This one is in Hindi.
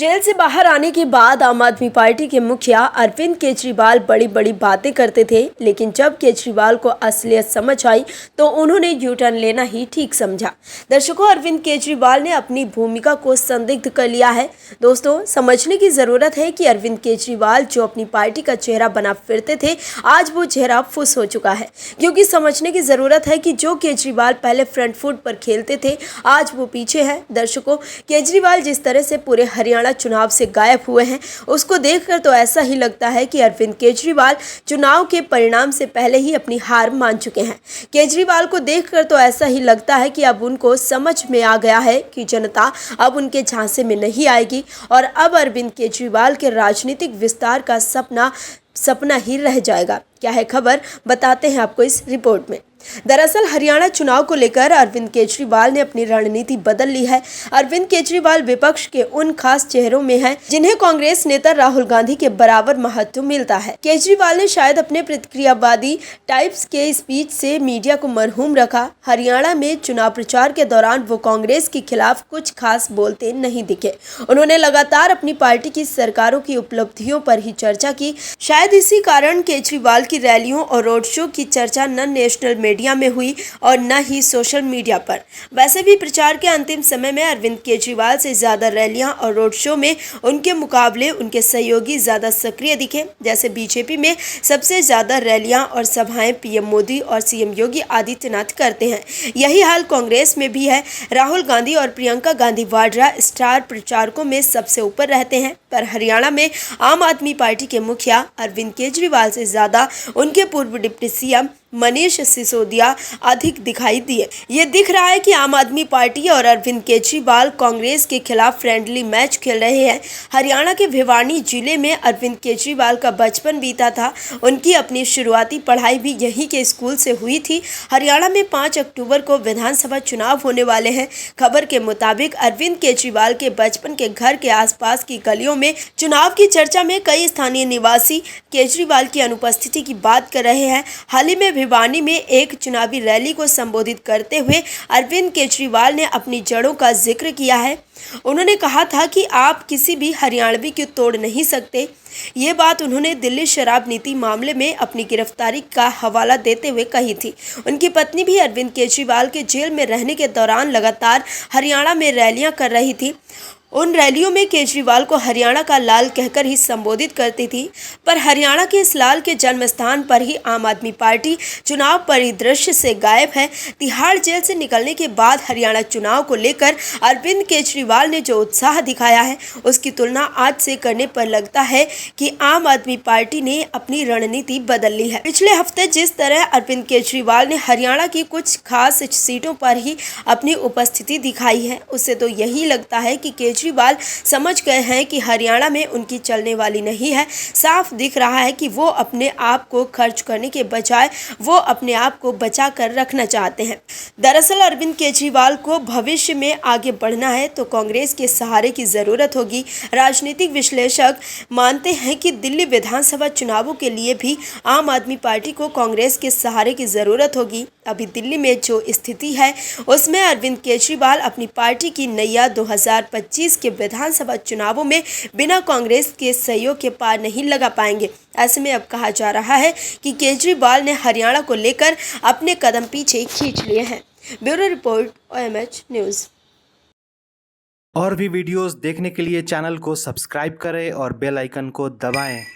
जेल से बाहर आने के बाद आम आदमी पार्टी के मुखिया अरविंद केजरीवाल बड़ी बड़ी बातें करते थे, लेकिन जब केजरीवाल को असलियत समझ आई तो उन्होंने यू टर्न लेना ही ठीक समझा। दर्शकों, अरविंद केजरीवाल ने अपनी भूमिका को संदिग्ध कर लिया है। दोस्तों, समझने की जरूरत है कि अरविंद केजरीवाल जो अपनी पार्टी का चेहरा बना फिरते थे, आज वो चेहरा फुस हो चुका है। क्योंकि समझने की जरूरत है कि जो केजरीवाल पहले फ्रंट फुट पर खेलते थे, आज वो पीछे है। दर्शकों, केजरीवाल जिस तरह से पूरे हरियाणा चुनाव से गायब हुए हैं, उसको देखकर तो ऐसा ही लगता है कि अरविंद केजरीवाल चुनाव के परिणाम से पहले ही अपनी हार मान चुके हैं। केजरीवाल को देखकर तो ऐसा ही लगता है कि अब उनको समझ में आ गया है कि जनता अब उनके झांसे में नहीं आएगी और अब अरविंद केजरीवाल के राजनीतिक विस्तार का सपना ही रह जाएगा। क्या है खबर, बताते हैं आपको इस रिपोर्ट में। दरअसल हरियाणा चुनाव को लेकर अरविंद केजरीवाल ने अपनी रणनीति बदल ली है। अरविंद केजरीवाल विपक्ष के उन खास चेहरों में हैं जिन्हें कांग्रेस नेता राहुल गांधी के बराबर महत्व मिलता है। केजरीवाल ने शायद अपने प्रतिक्रियावादी टाइप्स के स्पीच से मीडिया को मरहूम रखा। हरियाणा में चुनाव प्रचार के दौरान वो कांग्रेस के खिलाफ कुछ खास बोलते नहीं दिखे। उन्होंने लगातार अपनी पार्टी की सरकारों की उपलब्धियों पर ही चर्चा की। शायद इसी कारण केजरीवाल की रैलियों और रोड शो की चर्चा न नेशनल मीडिया में हुई और न ही सोशल मीडिया पर। वैसे भी प्रचार के अंतिम समय में अरविंद केजरीवाल से ज्यादा रैलियां और रोड शो में उनके मुकाबले उनके सहयोगी ज्यादा सक्रिय दिखे। जैसे बीजेपी में सबसे ज्यादा रैलियां और सभाएं पीएम मोदी और सीएम योगी आदित्यनाथ करते हैं। यही हाल कांग्रेस में भी है। राहुल गांधी और प्रियंका गांधी वाड्रा स्टार प्रचारकों में सबसे ऊपर रहते हैं, पर हरियाणा में आम आदमी पार्टी के मुखिया अरविंद केजरीवाल से ज्यादा उनके पूर्व डिप्टी सीएम मनीष सिसोदिया अधिक दिखाई दिए। ये दिख रहा है कि आम आदमी पार्टी और अरविंद केजरीवाल कांग्रेस के खिलाफ फ्रेंडली मैच खेल रहे हैं। हरियाणा के भिवानी जिले में अरविंद केजरीवाल का बचपन बीता था। उनकी अपनी शुरुआती पढ़ाई भी यहीं के स्कूल से हुई थी। हरियाणा में 5 अक्टूबर को विधानसभा चुनाव होने वाले हैं। खबर के मुताबिक अरविंद केजरीवाल के बचपन के घर के आसपास की गलियों में चुनाव की चर्चा में कई स्थानीय निवासी केजरीवाल की अनुपस्थिति की बात कर रहे हैं। हाल ही में भिवानी में एक चुनावी रैली को संबोधित करते हुए अरविंद केजरीवाल ने अपनी जड़ों का जिक्र किया है। उन्होंने कहा था कि आप किसी भी हरियाणवी को तोड़ नहीं सकते। ये बात उन्होंने दिल्ली शराब नीति मामले में अपनी गिरफ्तारी का हवाला देते हुए कही थी। उनकी पत्नी भी अरविंद केजरीवाल के जेल में रहने के दौरान लगातार हरियाणा में रैलियां कर रही थी। उन रैलियों में केजरीवाल को हरियाणा का लाल कहकर ही संबोधित करती थी, पर हरियाणा के इस लाल के जन्म स्थान पर ही आम आदमी पार्टी चुनाव परिदृश्य से गायब है। तिहाड़ जेल से निकलने के बाद हरियाणा चुनाव को लेकर अरविंद केजरीवाल ने जो उत्साह दिखाया है, उसकी तुलना आज से करने पर लगता है कि आम आदमी पार्टी ने अपनी रणनीति बदल ली है। पिछले हफ्ते जिस तरह अरविंद केजरीवाल ने हरियाणा की कुछ खास सीटों पर ही अपनी उपस्थिति दिखाई है, उससे तो यही लगता है कि केजरीवाल समझ गए हैं कि हरियाणा में उनकी चलने वाली नहीं है। साफ दिख रहा है कि वो अपने आप को खर्च करने के बजाय वो अपने आप को बचा कर रखना चाहते हैं। दरअसल अरविंद केजरीवाल को भविष्य में आगे बढ़ना है तो कांग्रेस के सहारे की जरूरत होगी। राजनीतिक विश्लेषक मानते हैं कि दिल्ली विधानसभा चुनावों के लिए भी आम आदमी पार्टी को कांग्रेस के सहारे की जरूरत होगी। अभी दिल्ली में जो स्थिति है, उसमें अरविंद केजरीवाल अपनी पार्टी की नैया 2025 के विधानसभा चुनावों में बिना कांग्रेस के सहयोग के पार नहीं लगा पाएंगे। ऐसे में अब कहा जा रहा है कि केजरीवाल ने हरियाणा को लेकर अपने कदम पीछे खींच लिए हैं। Bureau report, OMH news. और भी वीडियोस देखने के लिए चैनल को सब्सक्राइब करें और बेल आइकन को दबाएं।